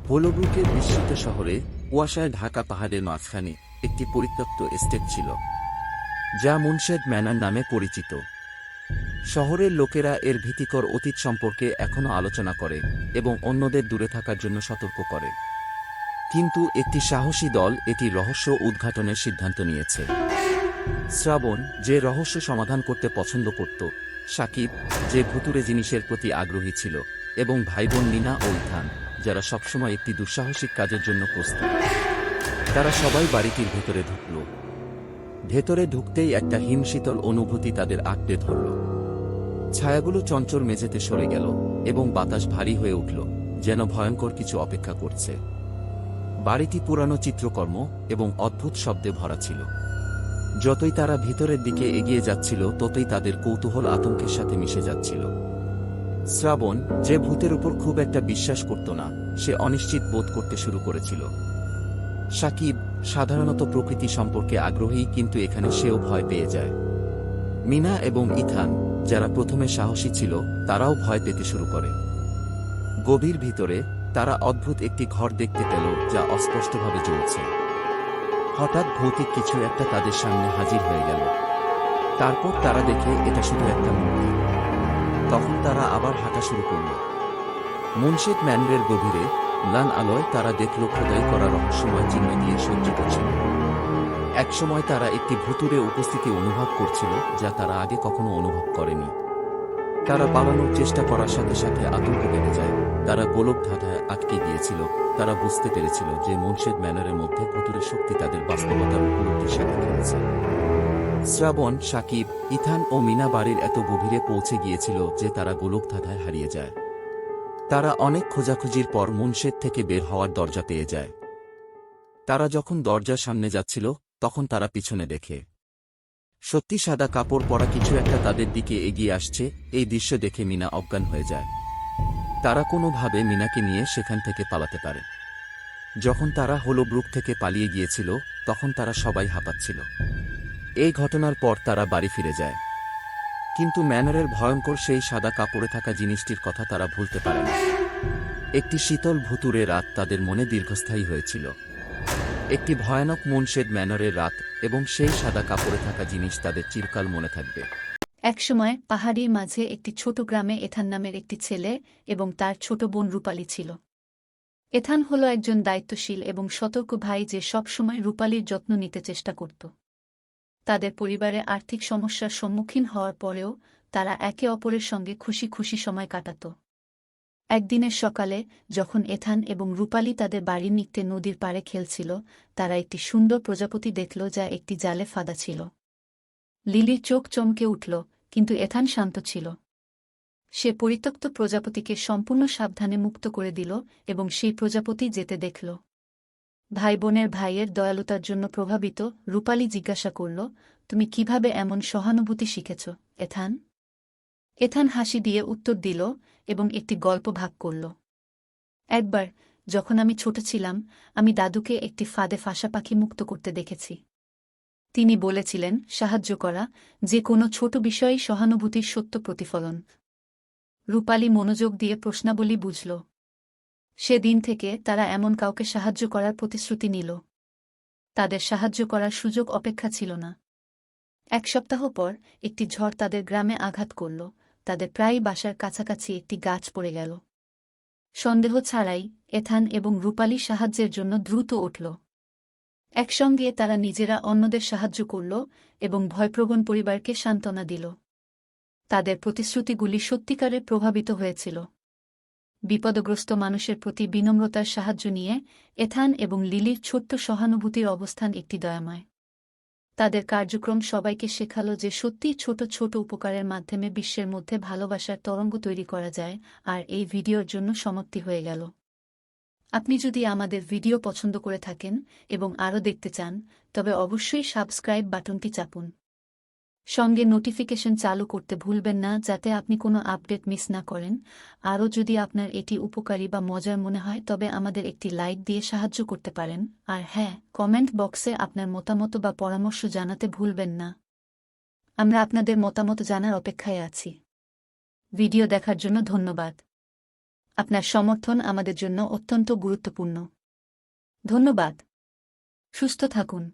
হোলোব্রুকের বিস্মিত শহরে কুয়াশায় ঢাকা পাহাড়ের মাঝখানে একটি পরিত্যক্ত এস্টেট ছিল, যা মুনশেড ম্যানর নামে পরিচিত। শহরের লোকেরা এর ভীতিকর অতীত সম্পর্কে এখনও আলোচনা করে এবং অন্যদের দূরে থাকার জন্য সতর্ক করে। কিন্তু একটি সাহসী দল এটি রহস্য উদ্ঘাটনের সিদ্ধান্ত নিয়েছে। শ্রাবণ, যে রহস্য সমাধান করতে পছন্দ করত, সাকিব, যে ভুতুরে জিনিসের প্রতি আগ্রহী ছিল, এবং ভাইবোন মিনা ও ইথান, যারা সবসময় একটি দুঃসাহসিক কাজের জন্য প্রস্তুত। তারা সবাই বাড়িটির ভেতরে ঢুকল। ভেতরে ঢুকতেই একটা হিমশীতল অনুভূতি তাদের আঁকড়ে ধরল। ছায়াগুলো চঞ্চল মেঝেতে সরে গেল এবং বাতাস ভারী হয়ে উঠল, যেন ভয়ঙ্কর কিছু অপেক্ষা করছে। বাড়িটি পুরানো চিত্রকর্ম এবং অদ্ভুত শব্দে ভরা ছিল। যতই তারা ভিতরের দিকে এগিয়ে যাচ্ছিল, ততই তাদের কৌতূহল আতঙ্কের সাথে মিশে যাচ্ছিল। শ্রাবণ, যে ভূতের উপর খুব একটা বিশ্বাস করত না, সে অনিশ্চিত বোধ করতে শুরু করেছিল। সাকিব, সাধারণত প্রকৃতি সম্পর্কে আগ্রহী, কিন্তু এখানে সেও ভয় পেয়ে যায়। মিনা এবং ইথান, যারা প্রথমে সাহসী ছিল, তারাও ভয় পেতে শুরু করে। গভীর ভিতরে তারা অদ্ভুত একটি ঘর দেখতে পেল, যা অস্পষ্টভাবে জ্বলছে। হঠাৎ ভৌতিক কিছু একটা তাদের সামনে হাজির হয়ে গেল। তারপর তারা দেখে এটা শুধু একটা মূর্তি। তখন তারা আবার হাঁটা শুরু করল। মুনশেড ম্যানরের গভীরে ম্লান আলোয় তারা দেখল খোদাই করা রহস্যময় চিহ্ন দিয়ে সজ্জিত ছিল। একসময় তারা একটি ভুতুরে উপস্থিতি অনুভব করছিল, যা তারা আগে কখনো অনুভব করেনি। তারা পালানোর চেষ্টা করার সাথে সাথে আতঙ্ক বেড়ে যায়। তারা গোলকধাঁধায় আটকে গিয়েছিল। তারা বুঝতে পেরেছিল যে মুনশেড ম্যানরের মধ্যে ভুতুরে শক্তি তাদের বাস্তবতার উপলব্ধির সাথে খেলেছে। শ্রাবণ, সাকিব, ইথান ও মিনা বাড়ির এত গভীরে পৌঁছে গিয়েছিল যে তারা গোলকধাঁধায় হারিয়ে যায়। তারা অনেক খোঁজাখুঁজির পর মুনশেড থেকে বের হওয়ার দরজা পেয়ে যায়। তারা যখন দরজার সামনে যাচ্ছিল, তখন তারা পিছনে দেখে সত্যি সাদা কাপড় পরা কিছু একটা তাদের দিকে এগিয়ে আসছে। এই দৃশ্য দেখে মিনা অজ্ঞান হয়ে যায়। তারা কোনোভাবে মিনাকে নিয়ে সেখান থেকে পালাতে পারে। যখন তারা হোলোব্রুক থেকে পালিয়ে গিয়েছিল, তখন তারা সবাই হাঁপাচ্ছিল। এই ঘটনার পর তারা বাড়ি ফিরে যায়, কিন্তু ম্যানরের ভয়ঙ্কর সেই সাদা কাপড়ে থাকা জিনিসটির কথা তারা ভুলতে পারে না। একটি শীতল ভুতুরে রাত তাদের মনে দীর্ঘস্থায়ী হয়েছিল। একটি ভয়ানক মুনশেড ম্যানরের রাত, এবং সেই সাদা কাপড়ে থাকা জিনিস তাদের চিরকাল মনে থাকবে। একসময় পাহাড়ির মাঝে একটি ছোট গ্রামে এথান নামের একটি ছেলে এবং তার ছোট বোন রূপালী ছিল। এথান হল একজন দায়িত্বশীল এবং সতর্ক ভাই যে সবসময় রূপালীর যত্ন নিতে চেষ্টা করত। তাদের পরিবারে আর্থিক সমস্যার সম্মুখীন হওয়ার পরেও তারা একে অপরের সঙ্গে খুশি খুশি সময় কাটাত। একদিনের সকালে যখন এথান এবং রূপালী তাদের বাড়ির নিকটে নদীর পাড়ে খেলছিল, তারা একটি সুন্দর প্রজাপতি দেখল যা একটি জালে ফাঁদা ছিল। লিলির চোখ চমকে উঠল, কিন্তু এথান শান্ত ছিল। সে পরিত্যক্ত প্রজাপতিকে সম্পূর্ণ সাবধানে মুক্ত করে দিল এবং সেই প্রজাপতি যেতে দেখল। ভাই বোনের ভাইয়ের দয়ালুতার জন্য প্রভাবিত রূপালী জিজ্ঞাসা করল, তুমি কিভাবে এমন সহানুভূতি শিখেছ, এথান? এথান হাসি দিয়ে উত্তর দিল এবং একটি গল্প ভাগ করল। একবার যখন আমি ছোট ছিলাম, আমি দাদুকে একটি ফাঁদে ফাঁসা পাখি মুক্ত করতে দেখেছি। তিনি বলেছিলেন, সাহায্য করা যে কোনো ছোট বিষয়েই সহানুভূতির সত্য প্রতিফলন। রূপালী মনোযোগ দিয়ে প্রশ্নাবলী বুঝল। সেদিন থেকে তারা এমন কাউকে সাহায্য করার প্রতিশ্রুতি নিল। তাদের সাহায্য করার সুযোগ অপেক্ষা ছিল না। এক সপ্তাহ পর একটি ঝড় তাদের গ্রামে আঘাত করল। তাদের প্রায় বাসার কাছাকাছি একটি গাছ পড়ে গেল। সন্দেহ ছাড়াই এথান এবং রূপালী সাহায্যের জন্য দ্রুত উঠল। একসঙ্গে তারা নিজেরা অন্যদের সাহায্য করল এবং ভয়প্রবণ পরিবারকে সান্ত্বনা দিল। তাদের প্রতিশ্রুতিগুলি সত্যিকারে প্রভাবিত হয়েছিল। বিপদগ্রস্ত মানুষের প্রতি বিনম্রতার সাহায্য নিয়ে এথান এবং লিলির ছোট্ট সহানুভূতির অবস্থান একটি দয়াময়। তাদের কার্যক্রম সবাইকে শেখাল যে সত্যিই ছোট ছোট উপকারের মাধ্যমে বিশ্বের মধ্যে ভালোবাসার তরঙ্গ তৈরি করা যায়। আর এই ভিডিওর জন্য সমাপ্তি হয়ে গেল। আপনি যদি আমাদের ভিডিও পছন্দ করে থাকেন এবং আরও দেখতে চান, তবে অবশ্যই সাবস্ক্রাইব বাটনটি চাপুন। সঙ্গে নোটিফিকেশন চালু করতে ভুলবেন না, যাতে আপনি কোনো আপডেট মিস না করেন। আরও যদি আপনার এটি উপকারী বা মজার মনে হয়, তবে আমাদের একটি লাইক দিয়ে সাহায্য করতে পারেন। আর হ্যাঁ, কমেন্ট বক্সে আপনার মতামত বা পরামর্শ জানাতে ভুলবেন না। আমরা আপনাদের মতামত জানার অপেক্ষায় আছি। ভিডিও দেখার জন্য ধন্যবাদ। আপনার সমর্থন আমাদের জন্য অত্যন্ত গুরুত্বপূর্ণ। ধন্যবাদ। সুস্থ থাকুন।